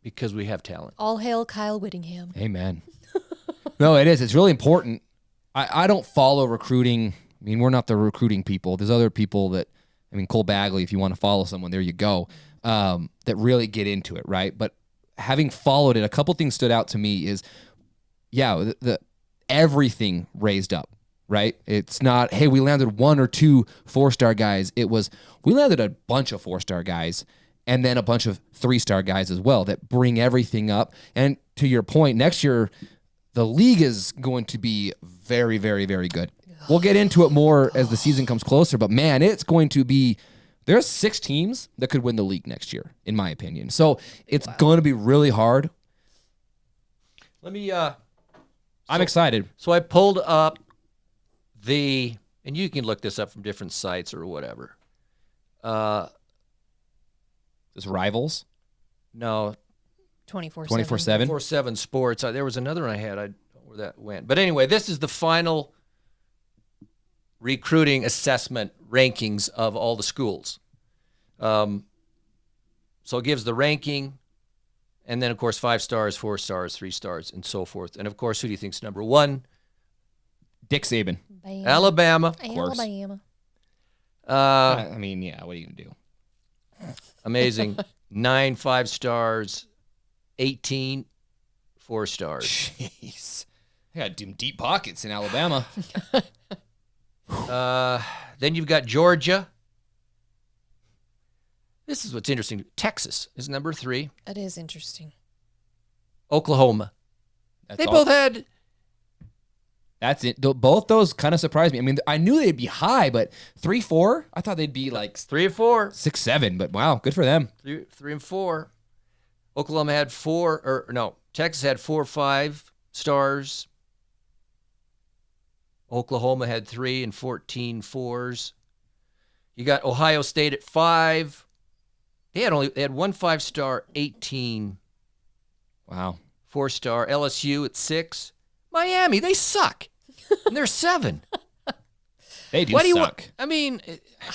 because we have talent. All hail Kyle Whittingham. Amen. No, it is. It's really important. I don't follow recruiting. I mean, we're not the recruiting people. There's other people that, Cole Bagley, if you want to follow someone, there you go, that really get into it, right? But having followed it, a couple things stood out to me is, the everything raised up, right? It's not, hey, we landed 1 or 2 4-star guys. It was, we landed a bunch of 4-star guys and then a bunch of 3-star guys as well that bring everything up. And to your point, next year, the league is going to be very, very, very good. We'll get into it more as the season comes closer, but man, it's going to be There's 6 teams that could win the league next year, in my opinion. So it's going to be really hard. Let me. I'm excited. So I pulled up and you can look this up from different sites or whatever. This Rivals, No, 24/7. 24/7. 4/7 Sports. There was another one I had. I don't know where that went. But anyway, this is the final recruiting assessment rankings of all the schools. So it gives the ranking, and then, of course, 5 stars, 4 stars, 3 stars, and so forth. And, of course, who do you think's number 1? Dick Saban. Alabama. Of course. Alabama. I mean, yeah, what are you going to do? Amazing. 9 5 stars, 18 4 stars. Jeez. They got deep pockets in Alabama. Then you've got Georgia. This is what's interesting. Texas is number 3. That is interesting. Oklahoma. That's They all. both had. That's it. Both those kind of surprised me. I mean, I knew they'd be high, but 3, 4, I thought they'd be like 3 or 4. 6, 7. But wow, good for them. 3 and 4. Oklahoma had 4, or no, Texas had 4 5 stars. Oklahoma had 3 and 14 4s. You got Ohio State at 5. They had 1 5-star, 18 Wow. 4-star. LSU at 6. Miami, they suck. And they're 7. They do What do you suck. want? I mean,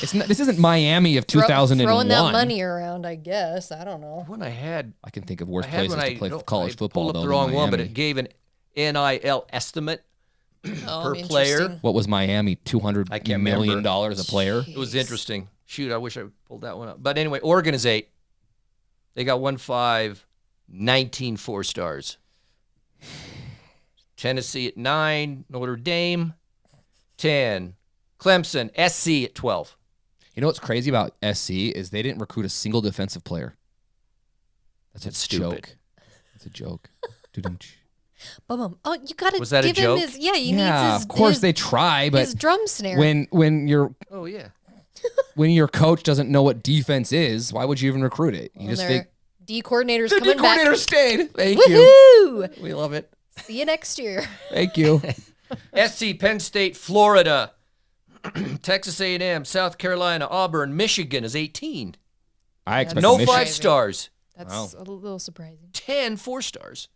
It's not, this isn't Miami of 2001. Throwing that money around, I guess. I don't know. when I had I can think of worse I had places when to play I college football. pulled up though, the than wrong one, but Miami. it gave an NIL estimate Oh, per player. interesting. What was Miami? I $200 can't million remember. dollars a player. It was interesting. Shoot, I wish I pulled that one up. But anyway, Oregon is 8. They got 1 5, 19 4 stars. Tennessee at 9, Notre Dame 10, Clemson, SC at 12. You know what's crazy about SC is they didn't recruit a single defensive player. That's That's a stupid. joke. That's a joke. Doo-dum-tsh. Bum. Oh, you got to Was that a give him joke? his. Yeah, he Yeah, needs his. of course his, they try, but his drum snare. when your Oh yeah. coach doesn't know what defense is, why would you even recruit it? You When just their think D coordinator's the coming D coordinator back. stayed. Thank you. Woohoo! We love it. See you next year. Thank you. SC, Penn State, Florida, Texas A&M, South Carolina, Auburn, Michigan is 18. I expect No Michigan. 5 stars. That's Wow. a little surprising. 10 4 stars.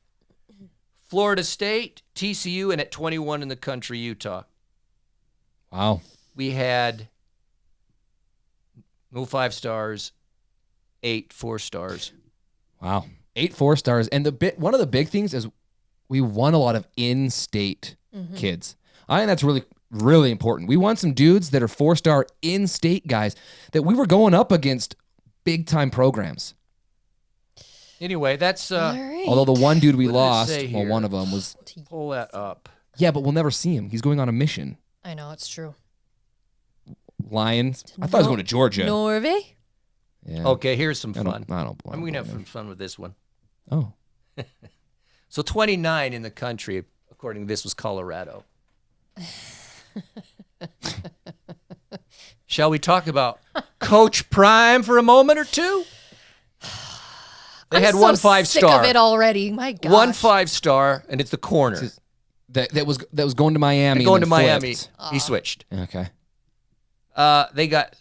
Florida State, TCU, and at 21 in the country, Utah. Wow. We had no 5 stars, 8 4 stars. Wow. 8 4-stars. And one of the big things is we won a lot of in-state kids. I think that's really, really important. We won some dudes that are 4-star in-state guys that we were going up against big-time programs. Anyway, that's All right. Although the one dude we What did it lost, say well, here? one of them was, pull that up. yeah, but we'll never see him. He's going on a mission. I know it's true. Lions. I thought he was going to Georgia. Norway. Yeah. Okay, here's some I fun. don't I'm going to have blame some fun with this one. him. Oh. So 29 in the country, according to this, was Colorado. Shall we talk about Coach Prime for a moment or two? They had I'm 1 so 5 sick star. of it already. My God. 1 5 star, and it's the corner. That was going to Miami. Going to and then Miami. flipped. He switched. Okay. They got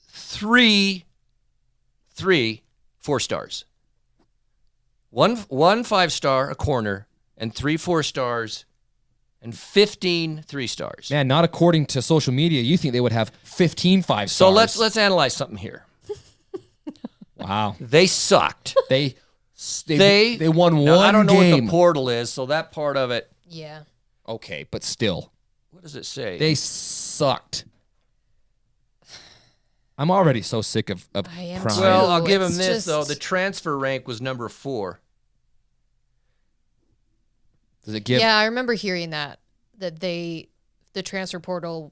3 4 stars. One 5 star, a corner, and 3 4 stars, and 15 3 stars. Man, not according to social media. You think they would have 15 5 So stars. let's analyze something here. Wow. They sucked. They They won Now, one I don't know game. what the portal is, so that part of it. Yeah. Okay, but still. What does it say? They sucked. I'm already so sick of I am Prime. too. well, I'll give him It's this though. just- The transfer rank was number 4. Does it give Yeah, I remember hearing that the transfer portal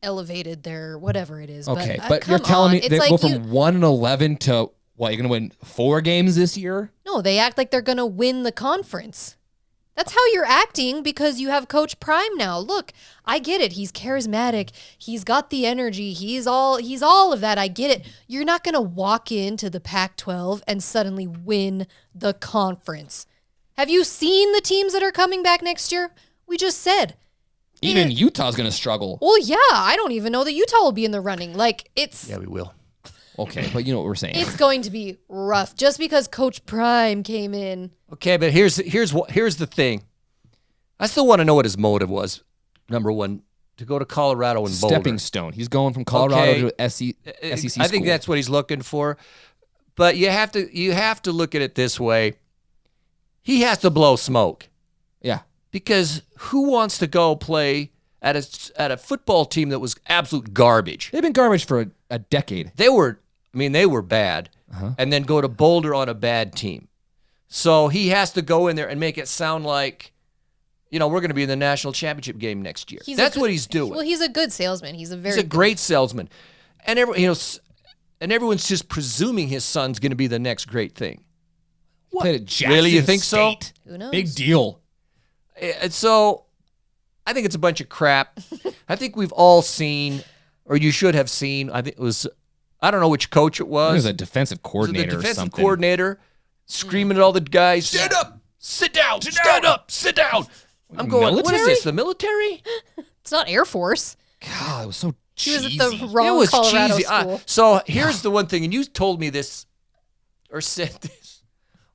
elevated their whatever it is. Okay, but, but you're come telling on. me It's they like go from 1-11 to what? You're going to win 4 games this year? no, they act like they're gonna win the conference. That's how you're acting because you have Coach Prime now. Look, I get it. He's charismatic. He's got the energy. He's all of that. I get it. You're not going to walk into the Pac-12 and suddenly win the conference. Have you seen the teams that are coming back next year? We just said. Even Utah's going to struggle. Well, yeah, I don't even know that Utah will be in the running. Like, Yeah, we will. Okay, but you know what we're saying. it's going to be rough just because Coach Prime came in. Okay, but here's the thing. I still want to know what his motive was. Number one, to go to Colorado and Boulder. Stepping stone. He's going from Colorado to SEC I think school. that's what he's looking for. But you have to look at it this way. He has to blow smoke. Yeah. Because who wants to go play at a football team that was absolute garbage? They've been garbage for a decade. They were bad, and then go to Boulder on a bad team. So he has to go in there and make it sound like, we're going to be in the national championship game next year. That's what he's doing. Well, he's a good salesman. He's a great salesman, and everyone's just presuming his son's going to be the next great thing. What? Played at Jackson Really, you think so? State. Who knows? Big deal. And so I think it's a bunch of crap. I think we've all seen, or you should have seen, I think it was, I don't know which coach it was. It was a defensive coordinator the defensive or something. coordinator screaming at all the guys, stand up, sit down, stand up, sit down. I'm going, what is Military? this, the military? It's not Air Force. God, it was so He was cheesy. at the It wrong was Colorado cheesy. school. So here's the one thing, and you told me this, or said this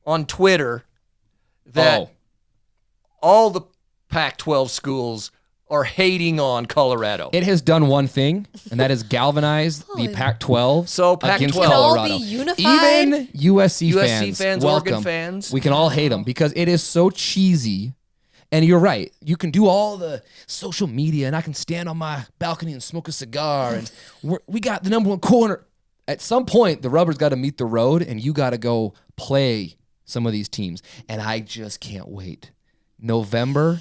on Twitter, that all the Pac-12 schools are hating on Colorado. It has done one thing, and that is galvanized the Pac-12 So Pac-12. against We can all Colorado. be unified? Even USC fans, welcome. Oregon fans. We can all hate them because it is so cheesy. And you're right. You can do all the social media, and I can stand on my balcony and smoke a cigar, and we got the number one corner. At some point, the rubber's got to meet the road, and you got to go play some of these teams. And I just can't wait. November,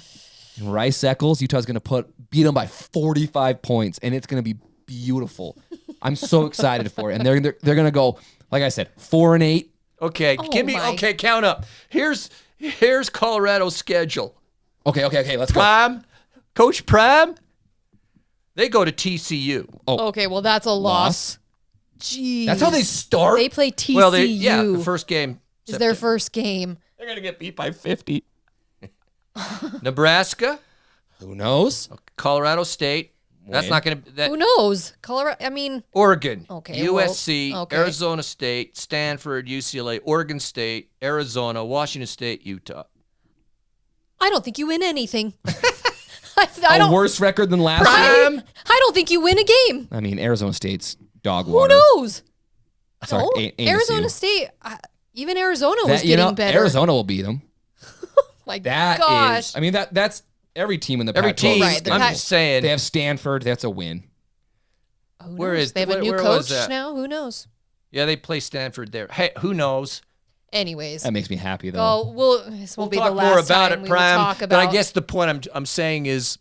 in Rice Eccles, Utah's going to beat them by 45 points, and it's going to be beautiful. I'm so excited for it. And they're going to go, like I said, 4-8. Okay, count up. Here's Colorado's schedule. Okay, let's go. Prime, Coach Prime, they go to TCU. Okay, well, that's a loss. Jeez. That's how they start? They play TCU. Well, the first game is their first game. They're going to get beat by 50. Nebraska, Who knows? Colorado State. That's not going to. Who knows? Colorado. I mean, Oregon, Okay, USC, well, okay. Arizona State, Stanford, UCLA, Oregon State, Arizona, Washington State, Utah. I don't think you win anything. I don't. Worse record than last year? I don't think you win a game. I mean, Arizona State's dog Who water. knows? Sorry, No, ain't Arizona you. State. Even Arizona was getting better. Arizona will beat them. My That gosh. is. I mean, that's every team in the Every Pac-12. team. Right, the I'm Pac- just saying. They have Stanford. That's a win. Who Where knows? is- they have a where- new where coach was that? now? Who knows? Yeah, they play Stanford there. Hey, who knows? That Anyways. makes me happy, though. Oh, this We'll won't be talk the last more about time it, we will Prime. talk But about. I guess the point I'm saying is,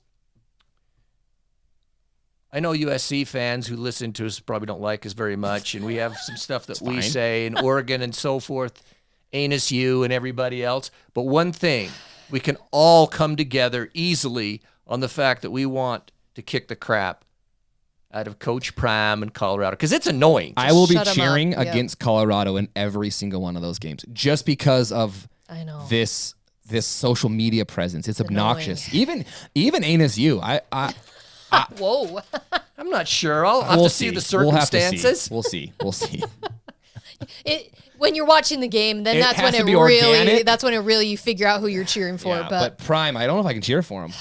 I know USC fans who listen to us probably don't like us very much, and we have some stuff that we fine. say in Oregon and so forth, Anus U and everybody else. But one thing, we can all come together easily on the fact that we want to kick the crap out of Coach Prime and Colorado, because it's annoying. I will be shut 'em cheering up. Yep. against Colorado in every single one of those games just because of I know. this social media presence. It's obnoxious. Even Anus U. Whoa. I'm not sure. I'll have We'll to see the circumstances. We'll see. When you're watching the game, then It that's has when to it be really organic. that's when it really you figure out who you're cheering for. Yeah, but but Prime, I don't know if I can cheer for him.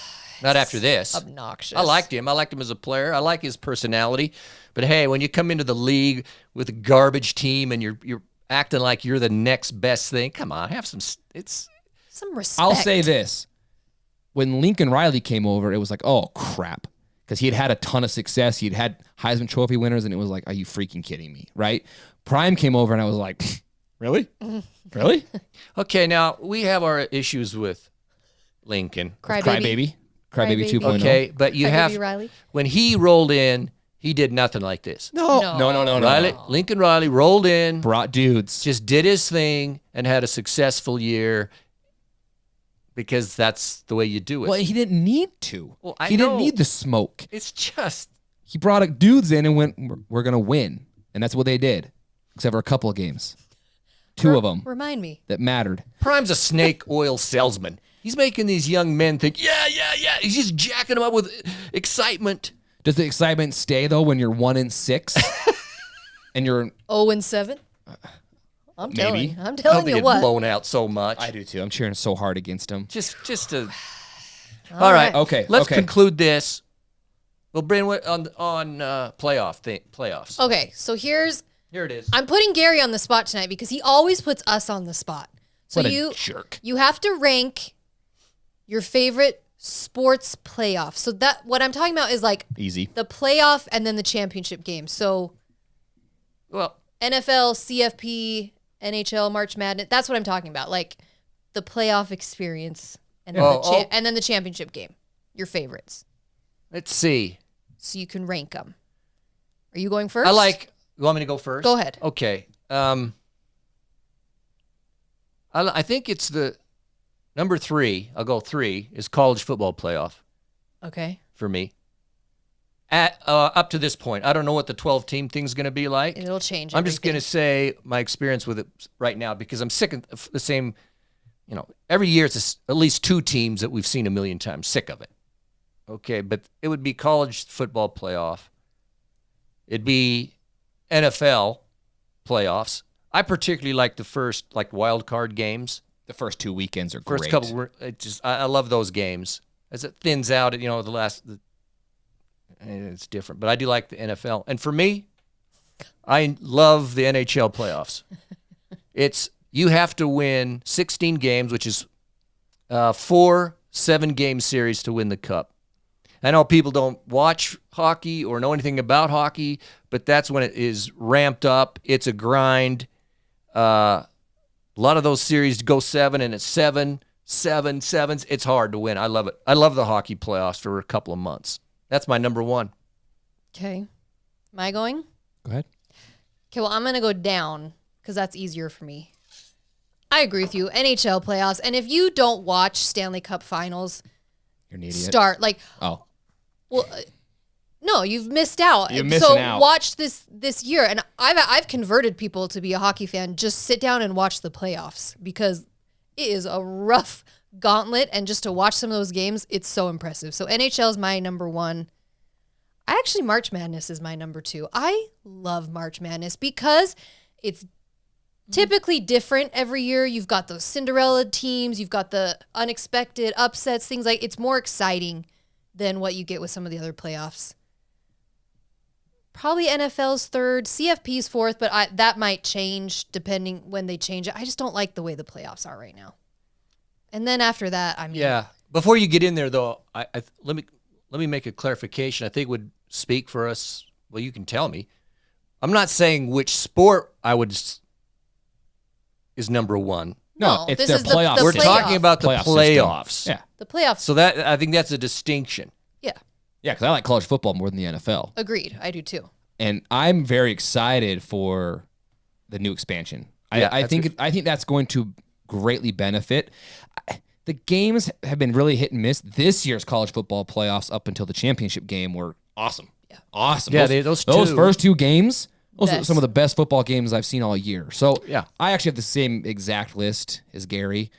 Not after this. obnoxious. I liked him. I liked him as a player. I like his personality. But hey, when you come into the league with a garbage team and you're acting like you're the next best thing, come on, have some. It's some respect. I'll say this. When Lincoln Riley came over, it was like, oh, crap. Because he had a ton of success. He'd had Heisman Trophy winners, and it was like, are you freaking kidding me, right? Prime came over, and I was like, really? Really? okay. Now we have our issues with Lincoln. Crybaby. Crybaby 2.0. Okay, but you Crybaby have Riley? when he rolled in, he did nothing like this. No. Riley, Lincoln Riley rolled in, Brought dudes. just did his thing, and had a successful year. because that's the way you do it. Well, he didn't need to. Well, I he didn't know. need the smoke. It's just He brought dudes in and went, we're going to win. And that's what they did, except for a couple of games. Two of them Remind me. that mattered. Prime's a snake oil salesman. He's making these young men think, yeah. He's just jacking them up with excitement. Does the excitement stay, though, when you're 1-6 and you're... 0-7. I'm telling Maybe. you. I'm I don't telling think you it's what. blown out so much. I do, too. I'm cheering so hard against him. Just to. All right. Okay, Let's okay. conclude this. We'll bring it on playoffs. Okay, so here it is. I'm putting Gary on the spot tonight because he always puts us on the spot. So What a jerk. you have to rank your favorite sports playoff. So that what I'm talking about is like Easy. the playoff and then the championship game. So Well, NFL, CFP, NHL, March Madness. That's what I'm talking about. Like the playoff experience and then, and then the championship game. Your favorites. let's see. So you can rank them. Are you going first? You want me to go first? Go ahead. Okay. I think it's the number 3. I'll go 3 is college football playoff Okay. for me. At up to this point, I don't know what the 12-team thing's going to be like. It'll change. I'm just going to everything. say my experience with it right now because I'm sick of the same. Every year it's at least 2 teams that we've seen a million times. Sick of it. Okay, but it would be college football playoff. It'd be NFL playoffs. I particularly like the first wild card games. The first 2 weekends are First great. couple were I love those games. As it thins out, it's different, but I do like the NFL. And for me, I love the NHL playoffs. You have to win 16 games, which is 4 7-game series to win the cup. I know people don't watch hockey or know anything about hockey, but that's when it is ramped up. It's a grind. A lot of those series go 7, and it's 7, 7, 7s. It's hard to win. I love it. I love the hockey playoffs for a couple of months. That's my number 1. Okay. Am I going? Go ahead. Okay, well, I'm going to go down because that's easier for me. I agree with you. NHL playoffs. And if you don't watch Stanley Cup finals, You're an idiot. start. Oh. Well, no, you've missed out. You're missing out. Watch this year. And I've converted people to be a hockey fan. Just sit down and watch the playoffs because it is a rough gauntlet. And just to watch some of those games, it's so impressive. So NHL is my number 1. March Madness is my number 2. I love March Madness because it's typically different every year. You've got those Cinderella teams. You've got the unexpected upsets, things like it's more exciting than what you get with some of the other playoffs. Probably NFL's 3rd, CFP's 4th, but that might change depending when they change it. I just don't like the way the playoffs are right now. And then after that, Yeah. Before you get in there, though, let me make a clarification. I think would speak for us. Well, you can tell me. I'm not saying which sport is number 1. No, it's this their is playoff. the We're playoff. talking about the Playoff playoffs. system. Yeah. The playoffs. So I think that's a distinction. Yeah, Yeah, because I like college football more than the NFL. agreed. I do too. And I'm very excited for the new expansion. Yeah, I think that's going to greatly benefit. The games have been really hit and miss. This year's college football playoffs up until the championship game were awesome. Yeah. Awesome. Yeah, those two. first 2 games, those are Best. some of the best football games I've seen all year. So Yeah. I actually have the same exact list as Gary.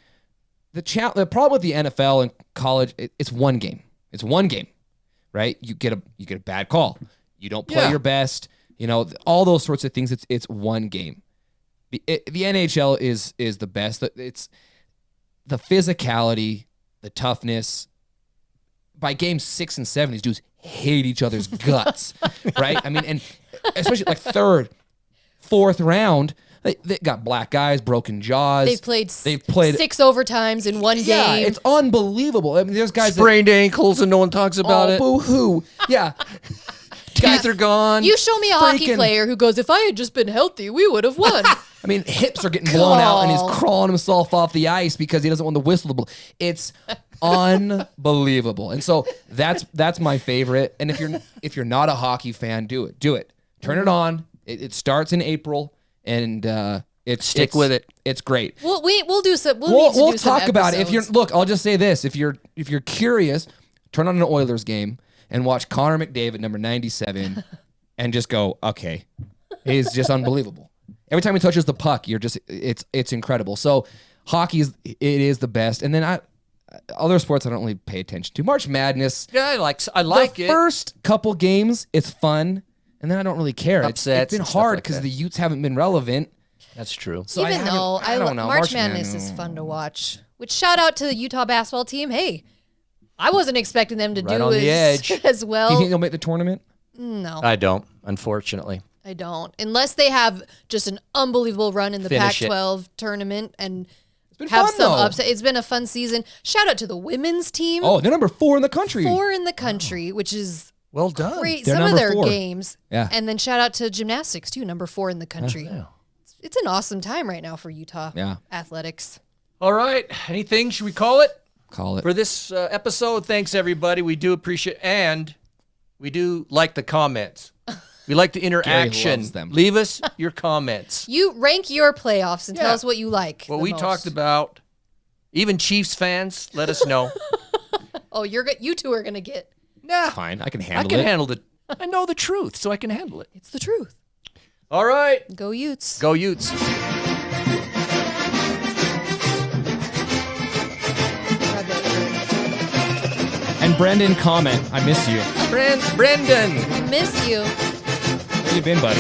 The problem with the NFL and college, it's one game. It's one game, right? You get a bad call. You don't play your best. All those sorts of things. It's one game. The NHL is the best. It's the physicality, the toughness. By game 6 and 7, these dudes hate each other's guts, right? I mean, and especially like 3rd, 4th round, they got black eyes, broken jaws. They've played 6 overtimes in one Yeah, game. it's unbelievable. I mean, there's guys Sprained ankles and no one talks about it. boo-hoo. Yeah. Teeth are gone. You show me a hockey freaking- player who goes, if I had just been healthy, we would have won. I mean, hips are getting blown out, and he's God. crawling himself off the ice because he doesn't want the whistle to blow. It's unbelievable, and so that's my favorite. And if you're not a hockey fan, do it. Turn it on. It starts in April, and Stick with it. It's great. We'll do some. We'll talk about it. If you're I'll just say this: if you're curious, turn on an Oilers game and watch Connor McDavid, number 97, and just go, okay, it's just unbelievable. Every time he touches the puck, it's incredible. So hockey is the best, and then other sports I don't really pay attention to. March Madness, Yeah, I like the it. first couple games, it's fun, and then I don't really care. It's Upsets been and stuff hard like because that. the Utes haven't been relevant. That's true. So Even though I don't know. March Madness is fun to watch. Which shout out to the Utah basketball team. Hey, I wasn't expecting them to Right do on the edge. as well. Do you think they'll make the tournament? No, I don't, unfortunately. I don't. Unless they have just an unbelievable run in the Finish it. Pac-12 tournament and been have fun, some though. upset. It's been a fun season. Shout out to the women's team. Oh, they're number 4 in the country. 4 in the country, which is Well done. great. They're Some of number their 4. games. Yeah. And then shout out to gymnastics too, number 4 in the country. It's an awesome time right now for Utah athletics. All right. Anything? Should we call it? Call it. For this episode, thanks everybody. We do appreciate, and we do like the comments. We like the interaction. loves them. Leave us your comments. You rank your playoffs and tell Yeah. us what you like. What the we most. talked about. Even Chiefs fans, let us know. Oh, you two are gonna get. Nah, Fine, I can I handle can it. handle it. I know the truth, so I can handle it. It's the truth. All right. Go Utes. Go Utes. And Brendan, comment. I miss you. Brendan. Miss you. Where you been, buddy?